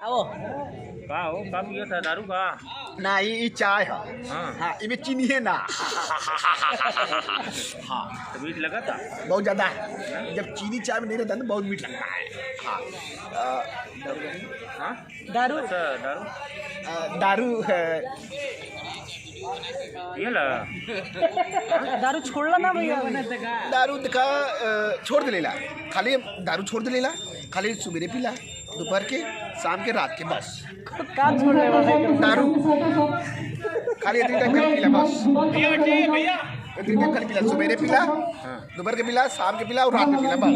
आओ का हो का पिया था दारू का ना ये चाय है। हाँ हाँ इसमें चीनी है ना। हाँ तो मीठ लगा था बहुत ज़्यादा है। जब चीनी चाय में नहीं रहता है तो बहुत मीठ लगता है। हाँ हाँ दारू अच्छा दारू दारू ये ला दारू छोड़ला ना भैया। दारू दिखा छोड़ दे लेला। खाली दारू छोड़ दे लेला। खाली सुबेरे पीला, दोपहर के, शाम के, रात के, बस का छोड़ ले दारू खाली इतनी टाइम खाली पीला बस। इतनी टाइम खाली पीला, सुबेरे पीला, दोपहर के पीला, शाम के पीला और रात में पीला बस।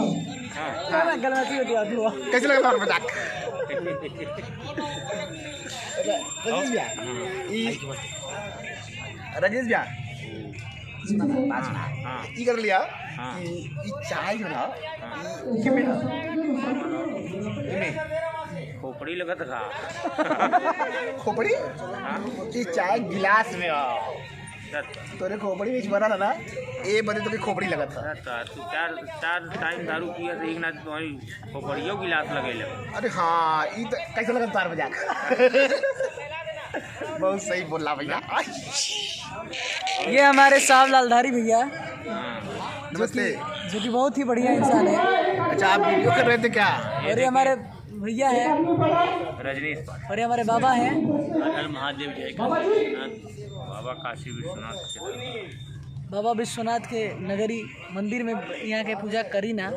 गलती होती है तू। कैसे लगा हमारा मजाक? रजनीश भैया रजनीश भैया ये कर लिया कि ये चाय जो ना खोपड़ी लगा था खोपड़ी ये चाय गिलास में आओ तोरे खोपड़ी में बना था ना ये बने तो भी खोपड़ी लगा था। तू चार टाइम दारू पिया तो एक ना तुम्हारी खोपड़ियों गिलास लगे ले। अरे हाँ ये तो कैसे लगा तार मजाक? बहुत सही बोला भैया। ये हमारे साहब लालधारी भैया नमस्ते। जो कि बहुत ही बढ़िया इंसान है। अच्छा आप वीडियो कर रहे थे क्या? और ये हमारे भैया है रजनीश और ये हमारे बाबा हैं। हर महादेव जय बाबा काशी विश्वनाथ बाबा विश्वनाथ के नगरी मंदिर में यहाँ के पूजा करी ना।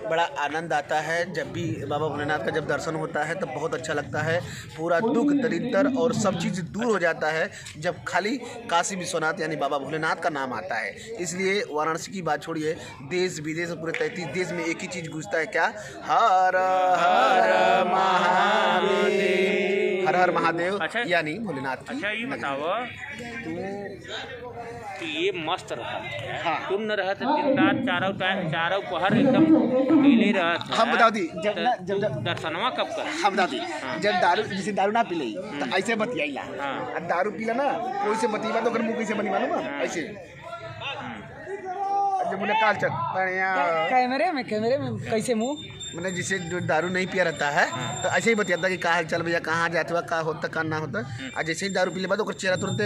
बड़ा आनंद आता है जब भी बाबा भोलेनाथ का जब दर्शन होता है तब बहुत अच्छा लगता है। पूरा दुख दरिद्र और सब चीज़ दूर हो जाता है जब खाली काशी विश्वनाथ यानी बाबा भोलेनाथ का नाम आता है। इसलिए वाराणसी की बात छोड़िए, देश विदेश पूरे 33 देश में एक ही चीज़ गूंजता है क्या? हर हर महादेव, हर हर महादेव। अच्छा, यानी भोलेनाथ की। अच्छा ये बताओ तू ये मस्त रहा हाँ। तुम न रहा तो दिन रात चारों पहर एकदम अकेले रहत हम बताओ दी जब दर्शनवा कब कर हम बता दी जब दारू जैसे दारू ना पी तो ऐसे बतियाइला। अब दारू पीला ना कोई से बतिया तो मुँह कैसे बनी मालूम ऐसे जब बोले काल चल बढ़िया कैमरे में कैसे मुँह मैंने जिसे जो दारू नहीं पिया रहता है तो ऐसे ही बतियाता कि कहाँ चल भैया कहाँ जाते हुआ कहाँ होता कहाँ ना होता। और जैसे ही दारू पी ले बाद चेहरा तुरंत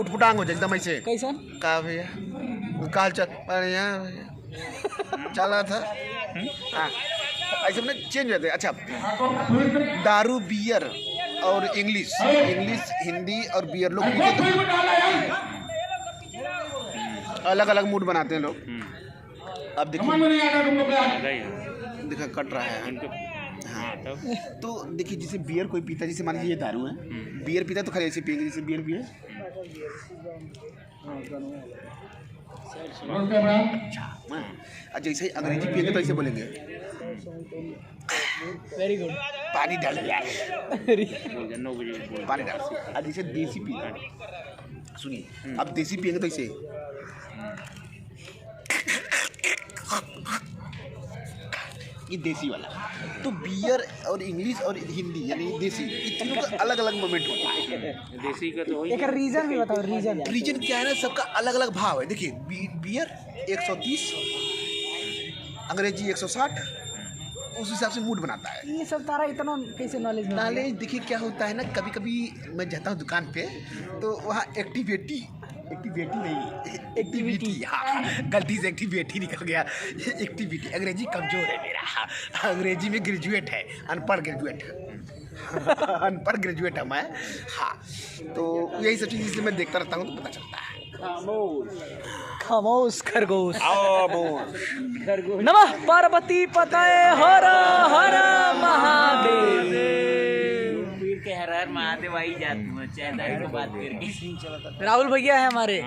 उठपुटांग हो जाए एकदम ऐसे। कैसा कहा भैया काल चल बढ़िया चला था। हाँ ऐसे मैंने चेंज रहते। अच्छा दारू बियर और इंग्लिश हिंदी और बियर लोग अलग अलग मूड बनाते हैं लोग। अब देखिए देखा कट रहा है। हाँ तो देखिए जैसे बियर कोई पीता है, जैसे मान लीजिए ये दारू है, बियर पीता है तो खाली ऐसे पिएंगे जैसे बियर पिए। अच्छा और जैसे ही अंग्रेजी पिएंगे तो ऐसे बोलेंगे वेरी गुड पानी डाल यार 9 बजे पानी डाल। और जैसे देसी पिए सुनिए अब देसी पिएंगे तो ऐसे ये देसी वाला। तो बियर और इंग्लिश और हिंदी यानी देसी ये तीनों का अलग अलग मोमेंट होता है। देसी का तो एक रीजन भी बताओ। रीजन क्या है ना सबका अलग अलग भाव है। देखिए बियर 130 अंग्रेजी 160 उस हिसाब से मूड बनाता है। ये सब तारा इतना कैसे नॉलेज देखिए क्या होता है ना कभी कभी मैं जाता हूँ दुकान पे तो वहाँ एक्टिविटी हाँ गलती से एक्टिविटी निकल गया। एक्टिविटी अंग्रेजी कमजोर है मेरा। अंग्रेजी में ग्रेजुएट है अनपढ़ ग्रेजुएट है मैं। हाँ तो यही सब चीज़ इसलिए मैं देखता रहता हूँ तो पता चलता है। खामोश खरगोश नमः पार्वती पतये हर हर महादेव। के हर हर महादेव आई जाती है चाहे दारू की बात करके। राहुल भैया है हमारे।